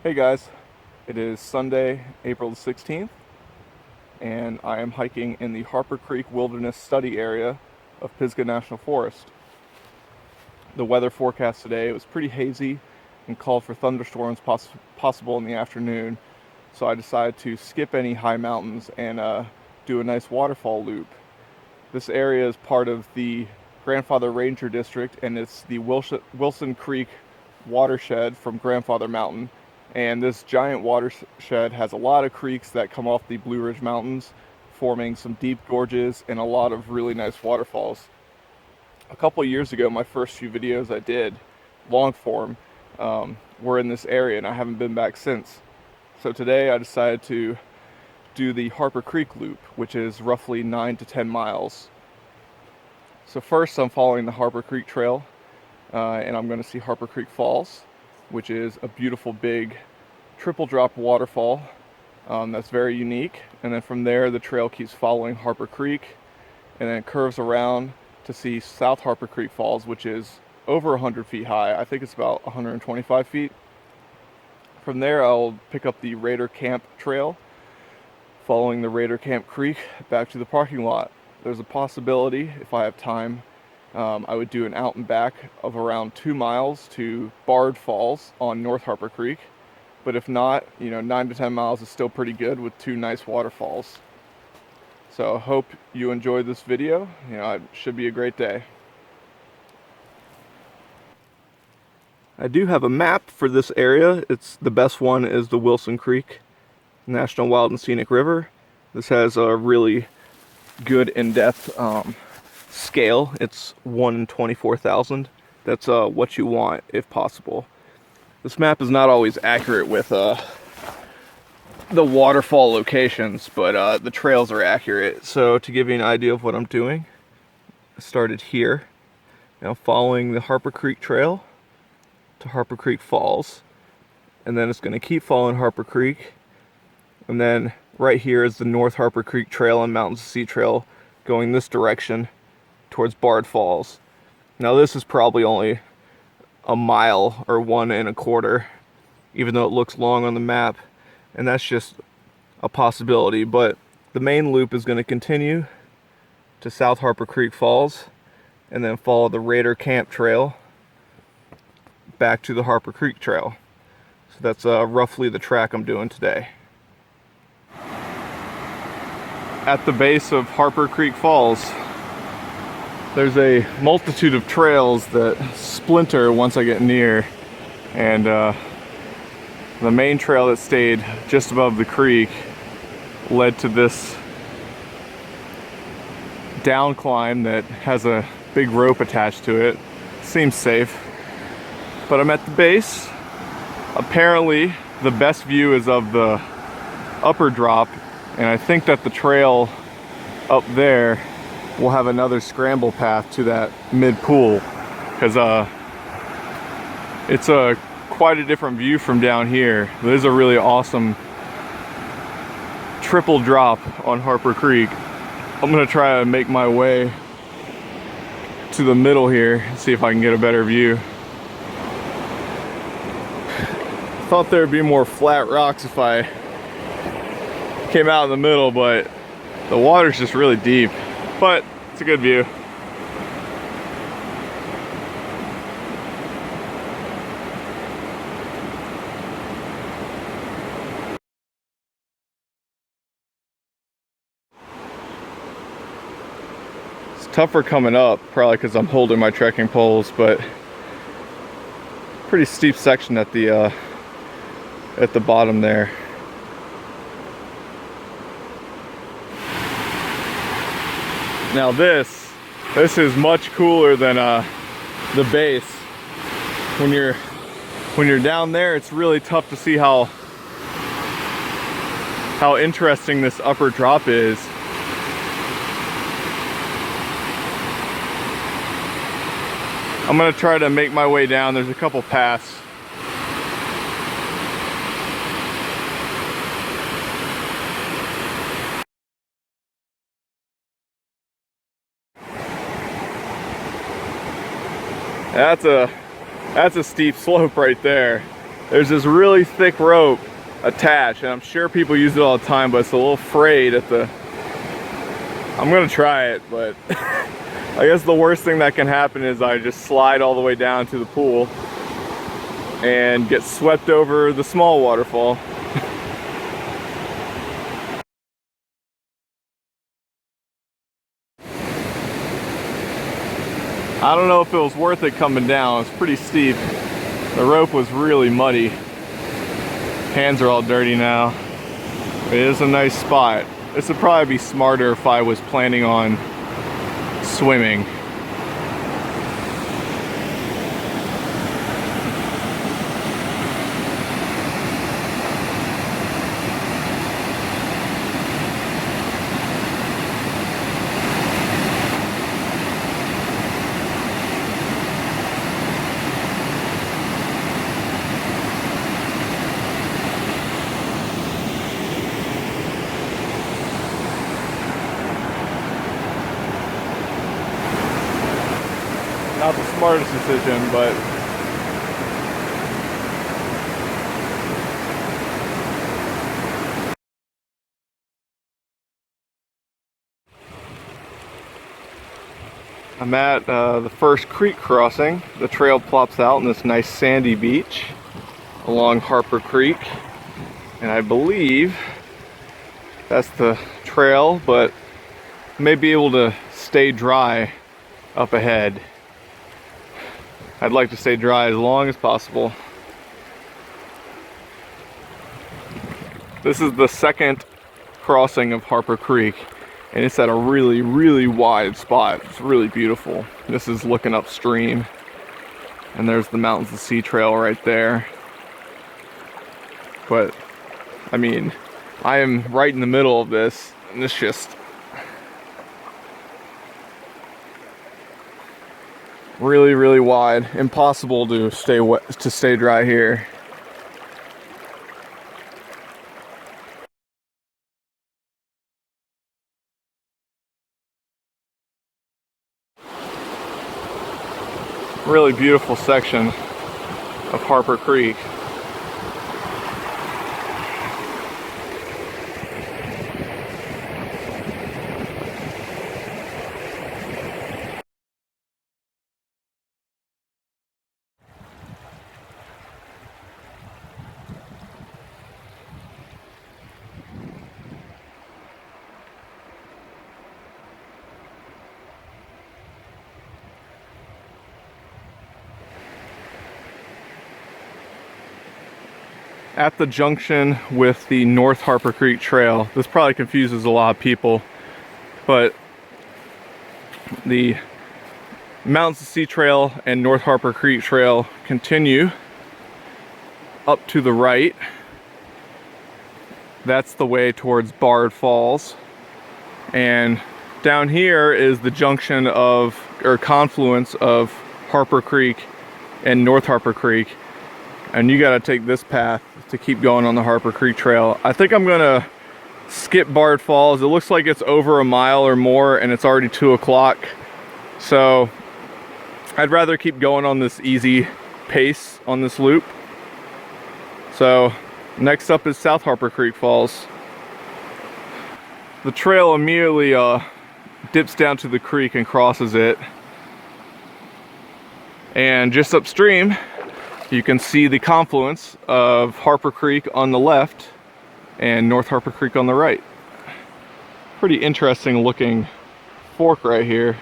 Hey guys, it is Sunday, April the 16th, and I am hiking in the Harper Creek Wilderness Study area of Pisgah National Forest. The weather forecast today was pretty hazy and called for thunderstorms possible in the afternoon, so I decided to skip any high mountains and do a nice waterfall loop. This area is part of the Grandfather Ranger District, and it's the Wilson Creek watershed from Grandfather Mountain. And this giant watershed has a lot of creeks that come off the Blue Ridge Mountains, forming some deep gorges and a lot of really nice waterfalls. A couple of years ago, my first few videos I did, long form, were in this area, and I haven't been back since. So today I decided to do the Harper Creek loop, which is roughly 9 to 10 miles. So first I'm following the Harper Creek Trail, and I'm going to see Harper Creek Falls, which is a beautiful big triple drop waterfall that's very unique. And then from there the trail keeps following Harper Creek and then it curves around to see South Harper Creek Falls, which is over 100 feet high. I think it's about 125 feet. From there I'll pick up the Raider Camp Trail, following the Raider Camp Creek back to the parking lot. There's a possibility, if I have time, I would do an out and back of around 2 miles to Bard Falls on North Harper Creek. But if not, 9 to 10 miles is still pretty good with 2 nice waterfalls. So I hope you enjoyed this video. It should be a great day. I do have a map for this area. The best one is the Wilson Creek National Wild and Scenic River. This has a really good in-depth scale. It's 1 in 24,000. That's what you want if possible. This map is not always accurate with the waterfall locations, but the trails are accurate. So to give you an idea of what I'm doing, I started here, now following the Harper Creek Trail to Harper Creek Falls, and then it's going to keep following Harper Creek, and then right here is the North Harper Creek Trail and Mountains to Sea Trail going this direction towards Bard Falls. Now this is probably only a mile or 1 1/4, even though it looks long on the map, and that's just a possibility. But the main loop is going to continue to South Harper Creek Falls and then follow the Raider Camp Trail back to the Harper Creek Trail. So that's roughly the track I'm doing today. At the base of Harper Creek Falls, there's a multitude of trails that splinter once I get near, and the main trail that stayed just above the creek led to this down climb that has a big rope attached to it. Seems safe, but I'm at the base. Apparently the best view is of the upper drop, and I think that the trail up there will have another scramble path to that mid pool, because it's quite a different view from down here. There's a really awesome triple drop on Harper Creek. I'm gonna try to make my way to the middle here and see if I can get a better view. Thought there'd be more flat rocks if I came out in the middle, but the water's just really deep. But it's a good view. It's tougher coming up, probably because I'm holding my trekking poles, but pretty steep section at the bottom there. Now this is much cooler than the base. When you're down there, it's really tough to see how interesting this upper drop is. I'm gonna try to make my way down. There's a couple paths. That's a steep slope right there. there's this really thick rope attached, and I'm sure people use it all the time, but it's a little frayed at the... I'm gonna try it, but I guess the worst thing that can happen is I just slide all the way down to the pool and get swept over the small waterfall. I don't know if it was worth it coming down. It's pretty steep. The rope was really muddy. Hands are all dirty now. It is a nice spot. This would probably be smarter if I was planning on swimming. Not the smartest decision, but I'm at the first creek crossing. The trail plops out in this nice sandy beach along Harper Creek, and I believe that's the trail, but may be able to stay dry up ahead. I'd like to stay dry as long as possible. This is the second crossing of Harper Creek, and it's at a really, really wide spot. It's really beautiful. This is looking upstream, and there's the Mountains to Sea Trail right there. But, I mean, I am right in the middle of this, and it's just really, really wide. Impossible to stay wet, to stay dry here. Really beautiful section of Harper Creek. At the junction with the North Harper Creek Trail. This probably confuses a lot of people, but the Mountains to Sea Trail and North Harper Creek Trail continue up to the right. That's the way towards Bard Falls. And down here is the junction of, or confluence of, Harper Creek and North Harper Creek. And you gotta take this path to keep going on the Harper Creek Trail. I think I'm gonna skip Bard Falls. It looks like it's over a mile or more, and it's already 2 o'clock. So I'd rather keep going on this easy pace on this loop. So next up is South Harper Creek Falls. The trail immediately dips down to the creek and crosses it. And just upstream, you can see the confluence of Harper Creek on the left and North Harper Creek on the right. Pretty interesting looking fork right here.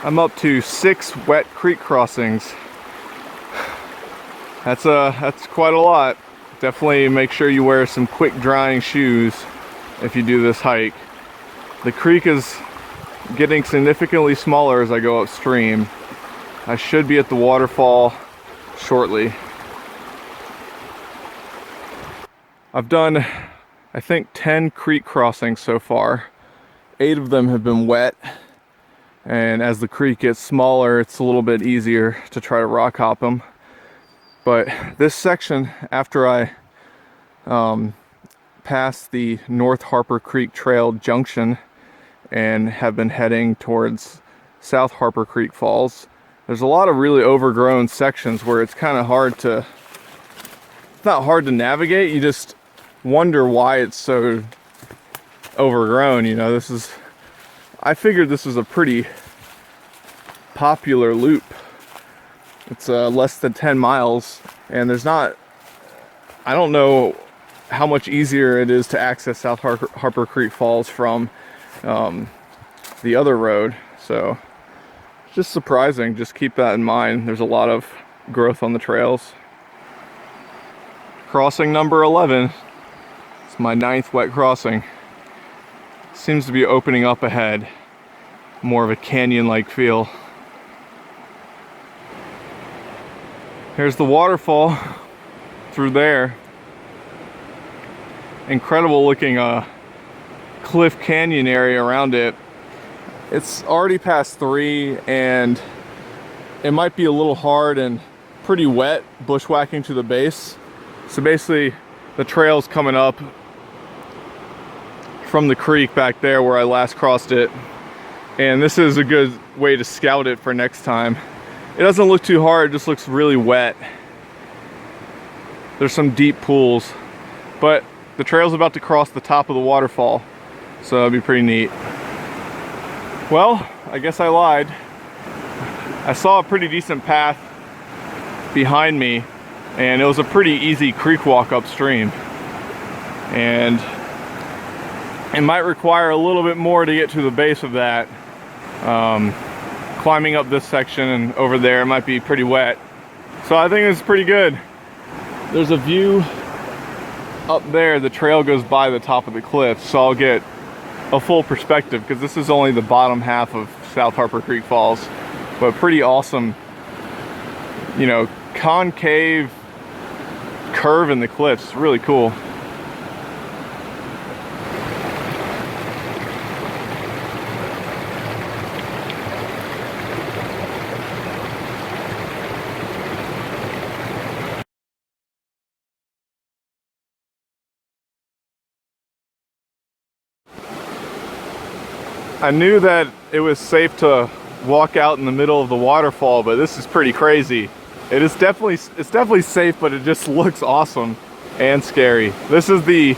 I'm up to 6 wet creek crossings. That's quite a lot. Definitely make sure you wear some quick drying shoes if you do this hike. The creek is getting significantly smaller as I go upstream. I should be at the waterfall shortly. I've done, I think, 10 creek crossings so far. 8 of them have been wet, and as the creek gets smaller, it's a little bit easier to try to rock hop them. But this section, after I pass the North Harper Creek Trail junction and have been heading towards South Harper Creek Falls. There's a lot of really overgrown sections where it's kind of hard to, it's not hard to navigate, you just wonder why it's so overgrown. You know, I figured this was a pretty popular loop. It's less than 10 miles, and I don't know how much easier it is to access South Harper Creek Falls from the other road. So it's just surprising. Just keep that in mind. There's a lot of growth on the trails. Crossing number 11. It's my 9th wet crossing. Seems to be opening up ahead. More of a canyon-like feel. Here's the waterfall through there. Incredible looking cliff canyon area around it. It's already past 3 and it might be a little hard and pretty wet bushwhacking to the base. So basically the trail's coming up from the creek back there where I last crossed it, and this is a good way to scout it for next time. It doesn't look too hard, it just looks really wet. There's some deep pools, but the trail's about to cross the top of the waterfall, so that'll be pretty neat. Well, I guess I lied. I saw a pretty decent path behind me, and it was a pretty easy creek walk upstream. And it might require a little bit more to get to the base of that. Climbing up this section and over there, it might be pretty wet. So I think it's pretty good. There's a view up there. The trail goes by the top of the cliff, so I'll get a full perspective, because this is only the bottom half of South Harper Creek Falls. But pretty awesome, you know, concave curve in the cliffs. It's really cool. I knew that it was safe to walk out in the middle of the waterfall, but this is pretty crazy. It's definitely safe, but it just looks awesome and scary. This is the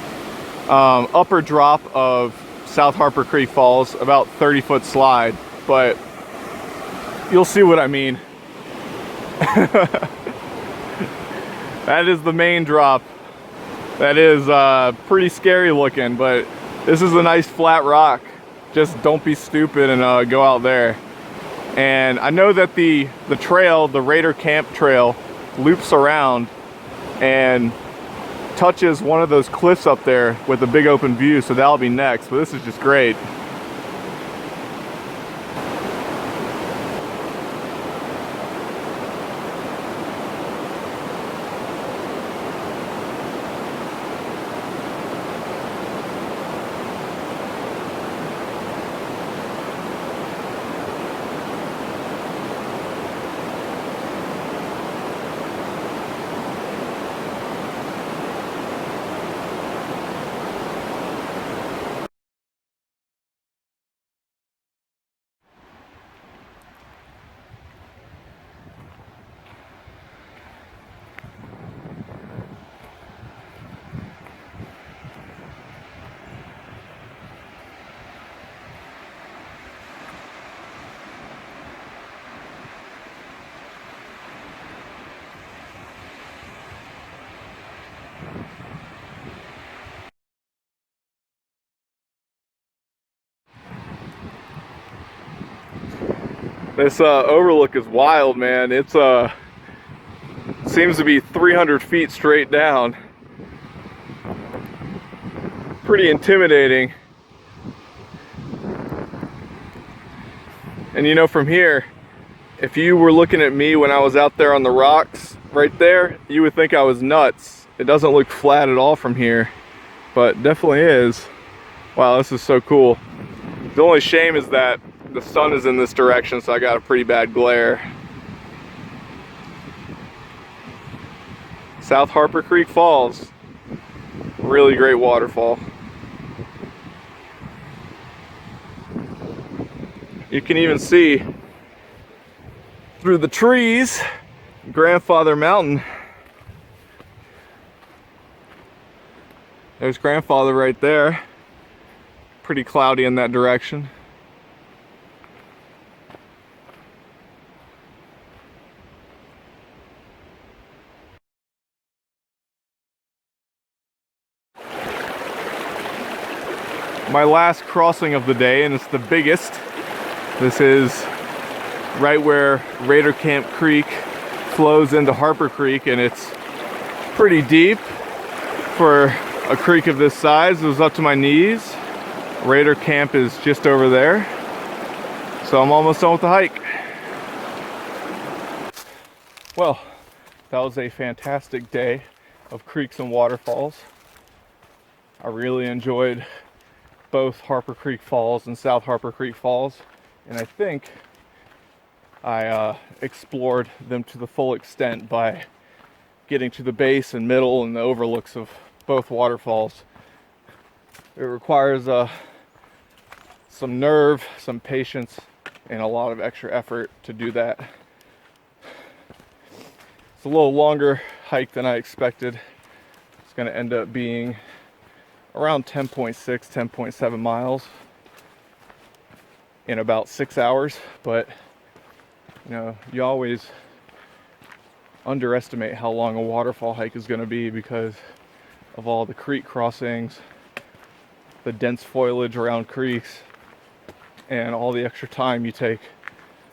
upper drop of South Harper Creek Falls, about 30-foot slide, but you'll see what I mean. That is the main drop. That is pretty scary looking, but this is a nice flat rock. Just don't be stupid and go out there. And I know that the trail, the Raider Camp Trail, loops around and touches one of those cliffs up there with a big open view, so that'll be next. But this is just great. This overlook is wild, man. It's seems to be 300 feet straight down. Pretty intimidating. And you know, from here, if you were looking at me when I was out there on the rocks right there, you would think I was nuts. It doesn't look flat at all from here, but definitely is. Wow, this is so cool. The only shame is that the sun is in this direction, so I got a pretty bad glare. South Harper Creek Falls. Really great waterfall. You can even see through the trees Grandfather Mountain. There's Grandfather right there. Pretty cloudy in that direction. My last crossing of the day, and it's the biggest. This is right where Raider Camp Creek flows into Harper Creek, and it's pretty deep for a creek of this size. It was up to my knees. Raider Camp is just over there, so I'm almost done with the hike. Well, that was a fantastic day of creeks and waterfalls. I really enjoyed both Harper Creek Falls and South Harper Creek Falls, and I think I explored them to the full extent by getting to the base and middle and the overlooks of both waterfalls. It requires some nerve, some patience, and a lot of extra effort to do that. It's a little longer hike than I expected. It's going to end up being around 10.6, 10.7 miles in about 6 hours, but you know, you always underestimate how long a waterfall hike is going to be because of all the creek crossings, the dense foliage around creeks, and all the extra time you take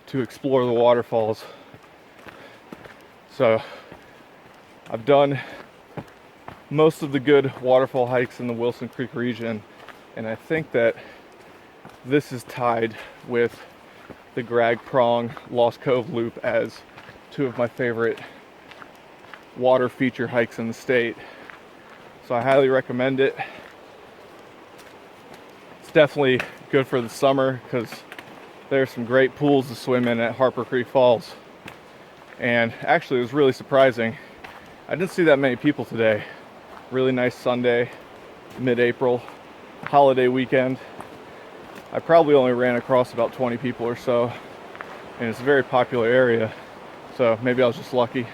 to explore the waterfalls. So I've done most of the good waterfall hikes in the Wilson Creek region, and I think that this is tied with the Grag Prong Lost Cove Loop as two of my favorite water feature hikes in the state. So I highly recommend it. It's definitely good for the summer because there's some great pools to swim in at Harper Creek Falls. And actually it was really surprising. I didn't see that many people today. Really nice Sunday, mid-April, holiday weekend. I probably only ran across about 20 people or so, and it's a very popular area, so maybe I was just lucky.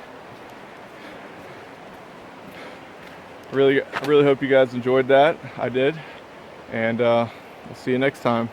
I really hope you guys enjoyed that. I did, and we'll see you next time.